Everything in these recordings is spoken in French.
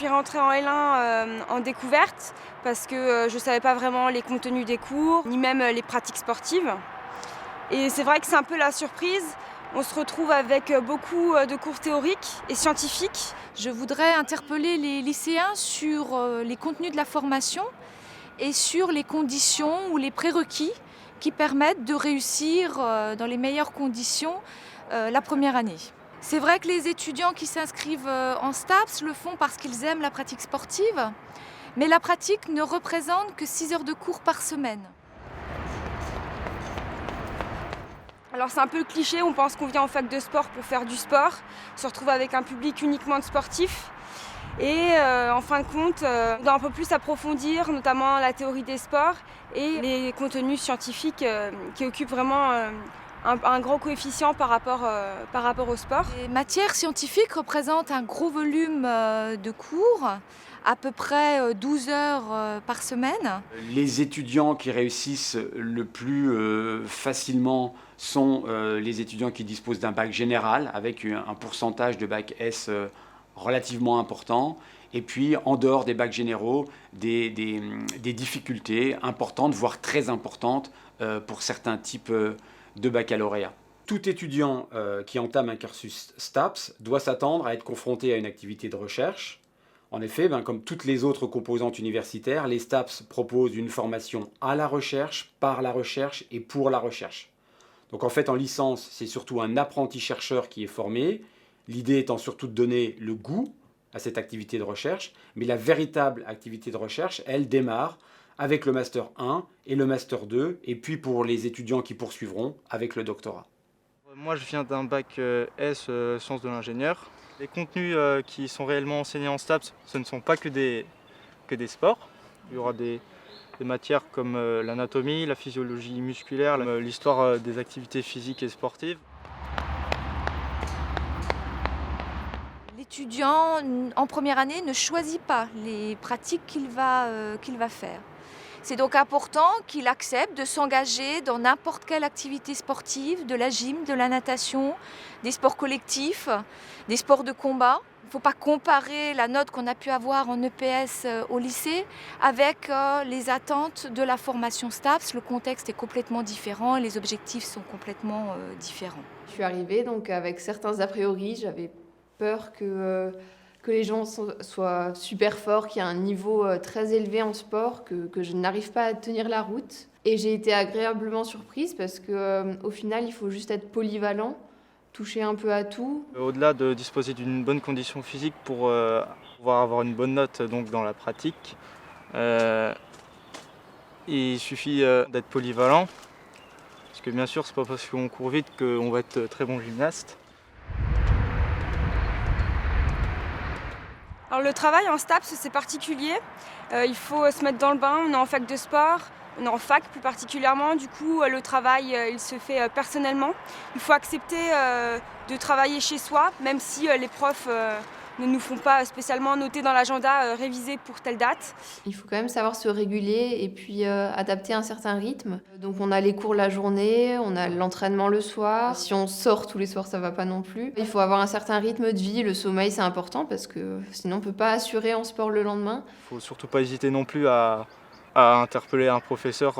suis rentrée en L1 en découverte parce que je ne savais pas vraiment les contenus des cours, ni même les pratiques sportives. Et c'est vrai que c'est un peu la surprise. On se retrouve avec beaucoup de cours théoriques et scientifiques. Je voudrais interpeller les lycéens sur les contenus de la formation et sur les conditions ou les prérequis qui permettent de réussir dans les meilleures conditions la première année. C'est vrai que les étudiants qui s'inscrivent en STAPS le font parce qu'ils aiment la pratique sportive, mais la pratique ne représente que 6 heures de cours par semaine. Alors c'est un peu le cliché, on pense qu'on vient en fac de sport pour faire du sport, se retrouve avec un public uniquement de sportifs. Et en fin de compte, on doit un peu plus approfondir, notamment la théorie des sports et les contenus scientifiques qui occupent vraiment un gros coefficient par rapport au sport. Les matières scientifiques représentent un gros volume de cours, à peu près 12 heures par semaine. Les étudiants qui réussissent le plus facilement sont les étudiants qui disposent d'un bac général avec un pourcentage de bac S relativement important. Et puis, en dehors des bacs généraux, des difficultés importantes, voire très importantes pour certains types de baccalauréat. Tout étudiant qui entame un cursus STAPS doit s'attendre à être confronté à une activité de recherche. En effet, comme toutes les autres composantes universitaires, les STAPS proposent une formation à la recherche, par la recherche et pour la recherche. Donc en fait, en licence, c'est surtout un apprenti-chercheur qui est formé, l'idée étant surtout de donner le goût à cette activité de recherche, mais la véritable activité de recherche, elle démarre avec le Master 1 et le Master 2, et puis pour les étudiants qui poursuivront, avec le doctorat. Moi, je viens d'un bac S, sciences de l'ingénieur. Les contenus qui sont réellement enseignés en STAPS, ce ne sont pas que des sports. Il y aura des matières comme l'anatomie, la physiologie musculaire, l'histoire des activités physiques et sportives. L'étudiant en première année ne choisit pas les pratiques qu'il va faire. C'est donc important qu'il accepte de s'engager dans n'importe quelle activité sportive, de la gym, de la natation, des sports collectifs, des sports de combat. Il ne faut pas comparer la note qu'on a pu avoir en EPS au lycée avec les attentes de la formation STAPS. Le contexte est complètement différent et les objectifs sont complètement différents. Je suis arrivée donc avec certains a priori, j'avais peur que les gens soient super forts, qu'il y ait un niveau très élevé en sport, que je n'arrive pas à tenir la route. Et j'ai été agréablement surprise parce qu'au final, il faut juste être polyvalent, toucher un peu à tout. Au-delà de disposer d'une bonne condition physique pour pouvoir avoir une bonne note donc, dans la pratique, il suffit d'être polyvalent. Parce que bien sûr, c'est pas parce qu'on court vite qu'on va être très bon gymnaste. Alors le travail en STAPS, c'est particulier. Il faut se mettre dans le bain, on est en fac de sport, on est en fac plus particulièrement. Du coup, le travail, il se fait personnellement. Il faut accepter de travailler chez soi, même si les profs ne nous font pas spécialement noter dans l'agenda réviser pour telle date. Il faut quand même savoir se réguler et puis adapter un certain rythme. Donc on a les cours la journée, on a l'entraînement le soir. Si on sort tous les soirs, ça va pas non plus. Il faut avoir un certain rythme de vie, le sommeil c'est important parce que sinon on peut pas assurer en sport le lendemain. Il faut surtout pas hésiter non plus à interpeller un professeur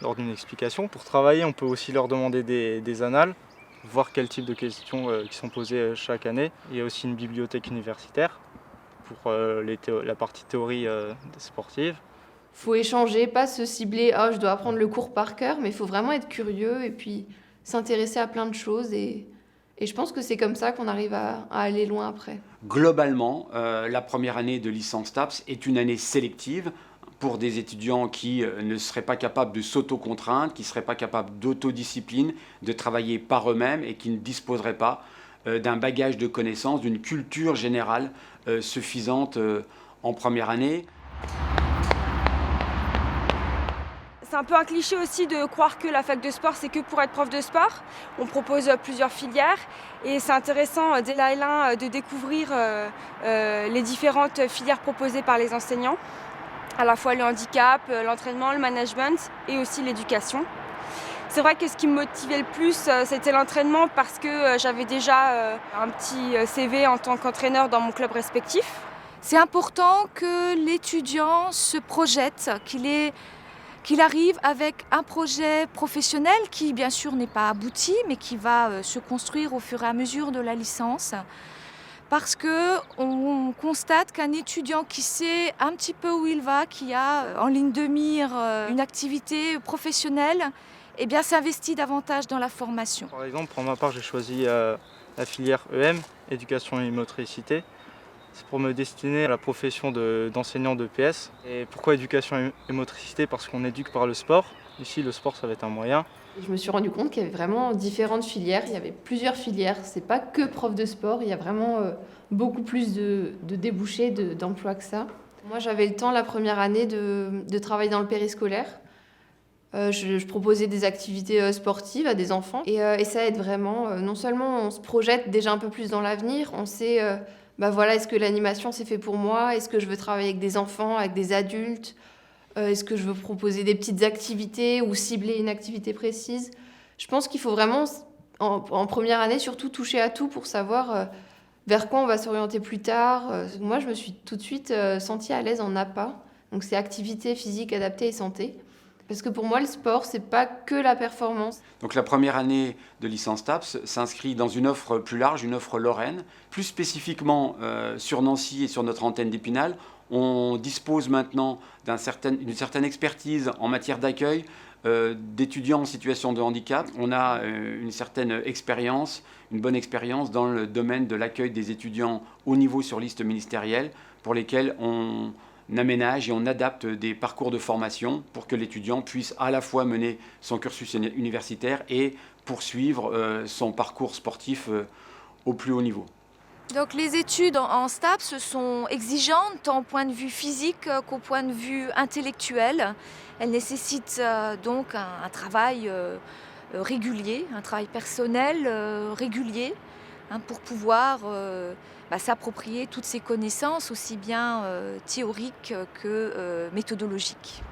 lors d'une explication. Pour travailler, on peut aussi leur demander des annales, voir quel type de questions qui sont posées chaque année. Il y a aussi une bibliothèque universitaire pour la partie théorie sportive. Il faut échanger, pas se cibler « oh, je dois apprendre le cours par cœur », mais il faut vraiment être curieux et puis s'intéresser à plein de choses. Et je pense que c'est comme ça qu'on arrive à aller loin après. Globalement, la première année de licence STAPS est une année sélective pour des étudiants qui ne seraient pas capables de s'auto-contraindre, qui ne seraient pas capables d'autodiscipline, de travailler par eux-mêmes et qui ne disposeraient pas d'un bagage de connaissances, d'une culture générale suffisante en première année. C'est un peu un cliché aussi de croire que la fac de sport, c'est que pour être prof de sport. On propose plusieurs filières et c'est intéressant dès la L1 de découvrir les différentes filières proposées par les enseignants. À la fois le handicap, l'entraînement, le management et aussi l'éducation. C'est vrai que ce qui me motivait le plus, c'était l'entraînement parce que j'avais déjà un petit CV en tant qu'entraîneur dans mon club respectif. C'est important que l'étudiant se projette, qu'il arrive avec un projet professionnel qui bien sûr n'est pas abouti mais qui va se construire au fur et à mesure de la licence. Parce qu'on constate qu'un étudiant qui sait un petit peu où il va, qui a en ligne de mire une activité professionnelle, eh bien s'investit davantage dans la formation. Par exemple, pour ma part, j'ai choisi la filière EM, éducation et motricité. C'est pour me destiner à la profession d'enseignant de PS. Et pourquoi éducation et motricité? Parce qu'on éduque par le sport. Ici, le sport, ça va être un moyen. Et je me suis rendu compte qu'il y avait vraiment différentes filières. Il y avait plusieurs filières. C'est pas que prof de sport. Il y a vraiment beaucoup plus de débouchés, d'emplois que ça. Moi, j'avais le temps la première année de travailler dans le périscolaire. Je proposais des activités sportives à des enfants. Et ça aide vraiment. Non seulement on se projette déjà un peu plus dans l'avenir, on sait... voilà, est-ce que l'animation c'est fait pour moi? Est-ce que je veux travailler avec des enfants, avec des adultes? Est-ce que je veux proposer des petites activités ou cibler une activité précise? Je pense qu'il faut vraiment, en première année, surtout toucher à tout pour savoir vers quoi on va s'orienter plus tard. Moi, je me suis tout de suite sentie à l'aise en APA. Donc, c'est activité physique adaptée et santé. Parce que pour moi, le sport, c'est pas que la performance. Donc la première année de licence TAPS s'inscrit dans une offre plus large, une offre Lorraine. Plus spécifiquement sur Nancy et sur notre antenne d'Épinal, on dispose maintenant d'une certaine expertise en matière d'accueil d'étudiants en situation de handicap. On a une certaine expérience, une bonne expérience dans le domaine de l'accueil des étudiants haut niveau sur liste ministérielle pour lesquels on aménage et on adapte des parcours de formation pour que l'étudiant puisse à la fois mener son cursus universitaire et poursuivre son parcours sportif au plus haut niveau. Donc les études en STAPS sont exigeantes tant au point de vue physique qu'au point de vue intellectuel. Elles nécessitent donc un travail régulier, un travail personnel régulier pour pouvoir s'approprier toutes ces connaissances aussi bien théoriques que méthodologiques.